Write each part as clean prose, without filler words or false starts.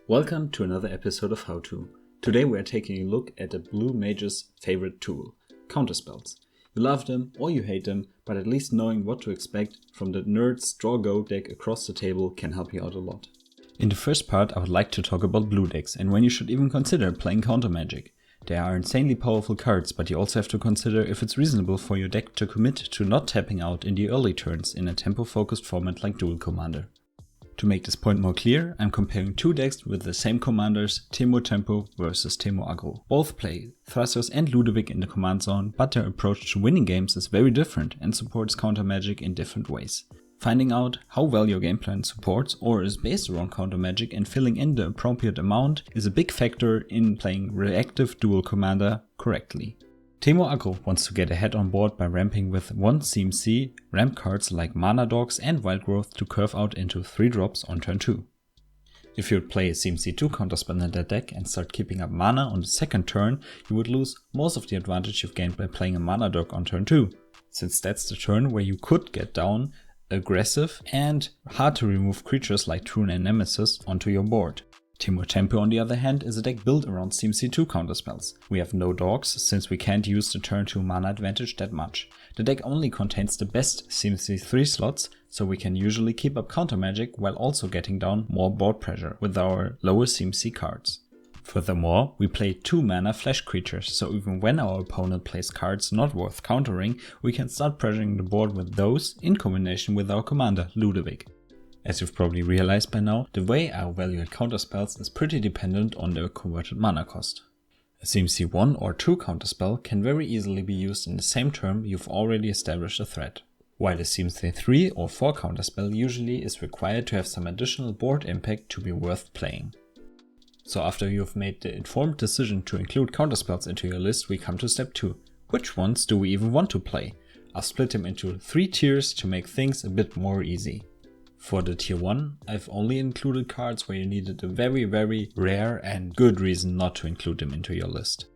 Welcome to another episode of Howto. Today we are taking a look at a blue mage's favorite tool, Counterspells. You love them or you hate them, but at least knowing what to expect from the nerd's draw go deck across the table can help you out a lot. In the first part I would like to talk about blue decks and when you should even consider playing Countermagic. They are insanely powerful cards, but you also have to consider if it's reasonable for your deck to commit to not tapping out in the early turns in a tempo-focused format like Duel Commander. To make this point more clear, I'm comparing two decks with the same commanders, Teemo Tempo versus Teemo Aggro. Both play Thrasios and Ludovic in the command zone, but their approach to winning games is very different and supports Countermagic in different ways. Finding out how well your game plan supports or is based around Countermagic and filling in the appropriate amount is a big factor in playing reactive Duel Commander correctly. Teemo Aggro wants to get ahead on board by ramping with 1 CMC, ramp cards like Mana Dogs and Wild Growth to curve out into 3 drops on turn 2. If you would play a CMC2 counterspell in that deck and start keeping up mana on the second turn, you would lose most of the advantage you've gained by playing a Mana Dog on turn 2, since that's the turn where you could get down aggressive and hard to remove creatures like Trune and Nemesis onto your board. Teemo Tempo on the other hand is a deck built around CMC2 counterspells. We have no dogs since we can't use the turn 2 mana advantage that much. The deck only contains the best CMC3 slots, so we can usually keep up Countermagic while also getting down more board pressure with our lower CMC cards. Furthermore, we play 2 mana flash creatures, so even when our opponent plays cards not worth countering, we can start pressuring the board with those in combination with our commander, Ludovic. As you've probably realized by now, the way I evaluate counterspells is pretty dependent on their converted mana cost. A CMC 1 or 2 counterspell can very easily be used in the same turn you've already established a threat, while a CMC 3 or 4 counterspell usually is required to have some additional board impact to be worth playing. So after you've made the informed decision to include counterspells into your list, we come to step 2. Which ones do we even want to play? I've split them into 3 tiers to make things a bit more easy. For the tier 1, I've only included cards where you needed a very rare and good reason not to include them into your list.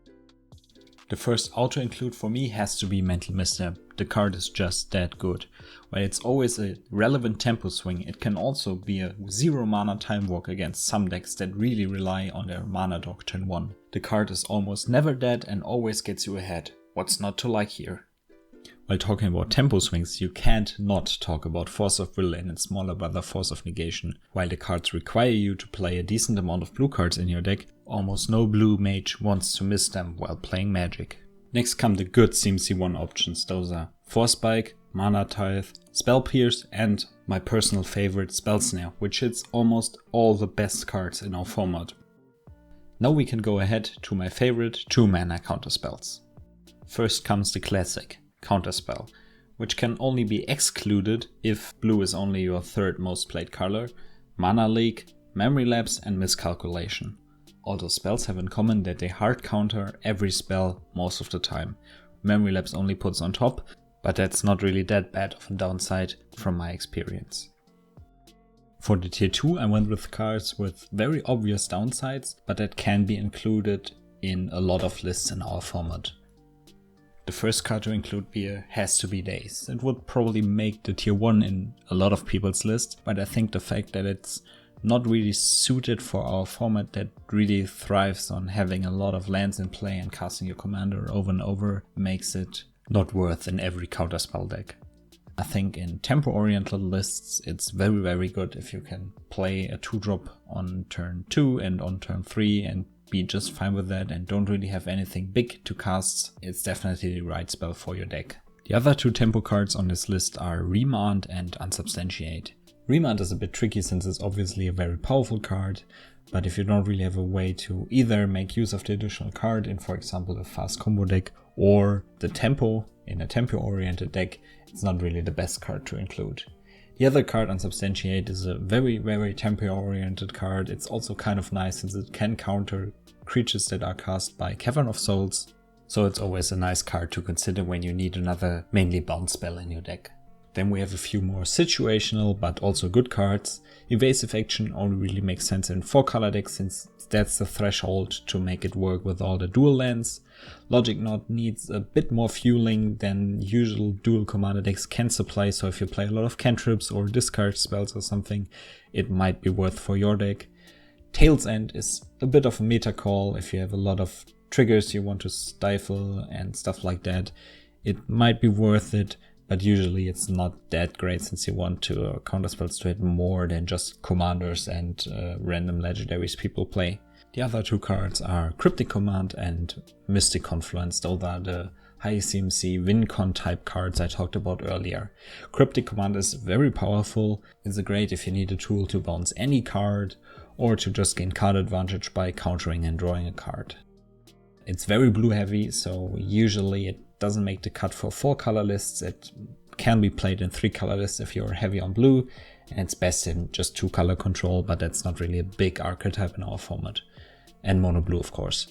The first auto-include for me has to be Mental Misstep. The card is just that good. While it's always a relevant tempo swing, it can also be a 0 mana time walk against some decks that really rely on their mana dog turn 1. The card is almost never dead and always gets you ahead. What's not to like here? While talking about tempo swings, you can't not talk about Force of Will and its smaller brother Force of Negation. While the cards require you to play a decent amount of blue cards in your deck, almost no blue mage wants to miss them while playing Magic. Next come the good CMC1 options. Those are Force Spike, Mana Tithe, Spell Pierce and my personal favorite Spell Snare, which hits almost all the best cards in our format. Now we can go ahead to my favorite 2 mana counterspells. First comes the classic Counterspell, which can only be excluded if blue is only your 3rd most played color, Mana Leak, Memory Lapse and Miscalculation. All those spells have in common that they hard counter every spell most of the time. Memory Lapse only puts on top, but that's not really that bad of a downside from my experience. For the tier 2 I went with cards with very obvious downsides, but that can be included in a lot of lists in our format. The first card to include here has to be Daze. It would probably make the tier 1 in a lot of people's list, but I think the fact that it's not really suited for our format that really thrives on having a lot of lands in play and casting your commander over and over makes it not worth in every counterspell deck. I think in tempo-oriented lists it's very good if you can play a 2-drop on turn 2 and on turn 3 and be just fine with that and don't really have anything big to cast. It's definitely the right spell for your deck. The other 2 tempo cards on this list are Remand and Unsubstantiate. Remand is a bit tricky since it's obviously a very powerful card, but if you don't really have a way to either make use of the additional card in, for example, a fast combo deck or the tempo in a tempo oriented deck, it's not really the best card to include. The other card, Unsubstantiate, is a very tempo-oriented card. It's also kind of nice since it can counter creatures that are cast by Cavern of Souls, so it's always a nice card to consider when you need another mainly bounce spell in your deck. Then we have a few more situational but also good cards. Evasive Action only really makes sense in 4-color decks since that's the threshold to make it work with all the dual lands. Logic Knot needs a bit more fueling than usual Duel Commander decks can supply, so if you play a lot of cantrips or discard spells or something, it might be worth for your deck. Tail's End is a bit of a meta call if you have a lot of triggers you want to stifle and stuff like that. It might be worth it, but usually it's not that great since you want to counterspells to hit more than just commanders and random legendaries people play. The other two cards are Cryptic Command and Mystic Confluence. Those are the high CMC win-con type cards I talked about earlier. Cryptic Command is very powerful. It's great if you need a tool to bounce any card or to just gain card advantage by countering and drawing a card. It's very blue heavy, so usually it doesn't make the cut for 4 color lists. It can be played in 3 color lists if you're heavy on blue, and it's best in just 2 color control, but that's not really a big archetype in our format. And mono blue, of course.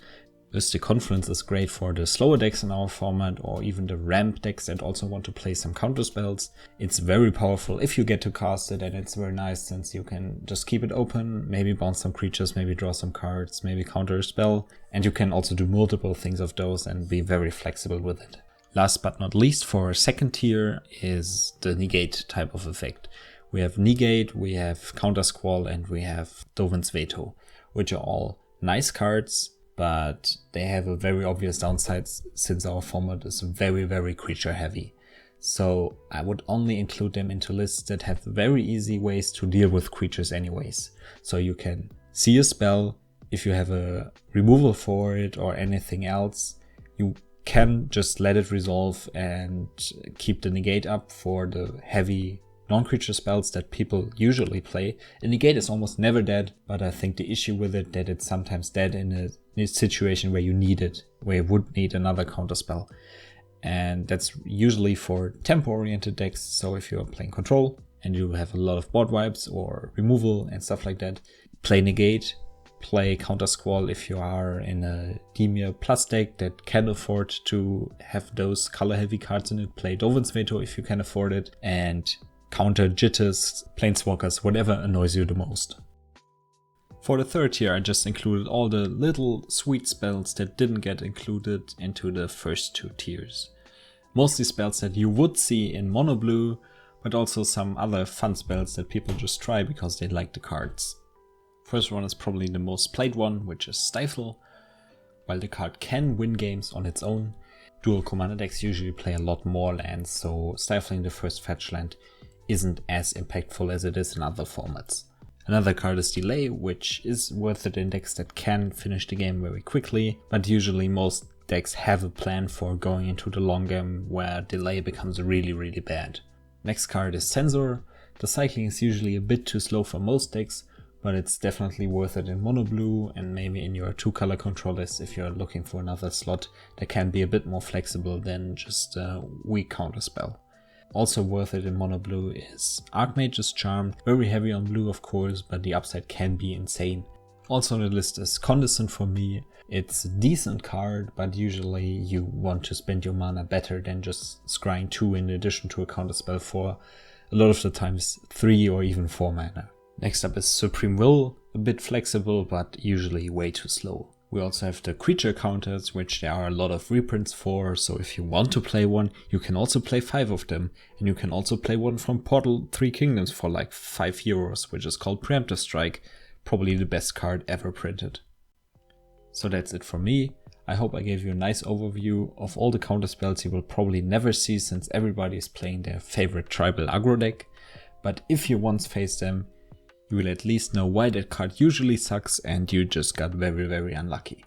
Mystic Confluence is great for the slower decks in our format, or even the ramp decks that also want to play some counterspells. It's very powerful if you get to cast it, and it's very nice since you can just keep it open, maybe bounce some creatures, maybe draw some cards, maybe counter a spell, and you can also do multiple things of those and be very flexible with it. Last but not least, for second tier is the negate type of effect. We have negate, we have counter squall, and we have Dovin's Veto, which are all nice cards, but they have a very obvious downside since our format is very, very creature heavy. So I would only include them into lists that have very easy ways to deal with creatures anyways. So you can see a spell, if you have a removal for it or anything else, you can just let it resolve and keep the negate up for the heavy non-creature spells that people usually play. A negate is almost never dead, but I think the issue with it that it's sometimes dead in a situation where you need it, where you would need another counterspell. And that's usually for tempo-oriented decks, so if you're playing control and you have a lot of board wipes or removal and stuff like that, play negate, play counter squall if you are in a Dimir plus deck that can afford to have those color heavy cards in it, play Dovin's Veto if you can afford it, and counter jitters, planeswalkers, whatever annoys you the most. For the third tier, I just included all the little sweet spells that didn't get included into the first 2 tiers. Mostly spells that you would see in mono blue, but also some other fun spells that people just try because they like the cards. First one is probably the most played one, which is Stifle. While the card can win games on its own, Duel Commander decks usually play a lot more lands, so stifling the first fetch land isn't as impactful as it is in other formats. Another card is Delay, which is worth it in decks that can finish the game very quickly, but usually most decks have a plan for going into the long game where Delay becomes really, really bad. Next card is Censor. The cycling is usually a bit too slow for most decks, but it's definitely worth it in mono blue and maybe in your 2 color control list if you're looking for another slot that can be a bit more flexible than just a weak counterspell. Also worth it in mono blue is Archmage's Charm, very heavy on blue of course, but the upside can be insane. Also on the list is Condescend for me. It's a decent card, but usually you want to spend your mana better than just scrying 2 in addition to a counterspell for a lot of the times 3 or even 4 mana. Next up is Supreme Will, a bit flexible but usually way too slow. We also have the creature counters, which there are a lot of reprints for, so if you want to play one, you can also play 5 of them. And you can also play one from Portal 3 Kingdoms for like €5, which is called Preemptive Strike, probably the best card ever printed. So that's it for me. I hope I gave you a nice overview of all the counterspells you will probably never see since everybody is playing their favorite tribal aggro deck. But if you once face them, you will at least know why that card usually sucks and you just got very, very unlucky.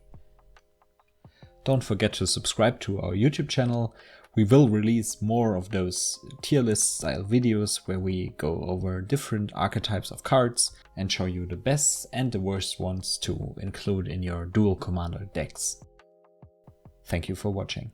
Don't forget to subscribe to our YouTube channel. We will release more of those tier list style videos where we go over different archetypes of cards and show you the best and the worst ones to include in your Duel Commander decks. Thank you for watching.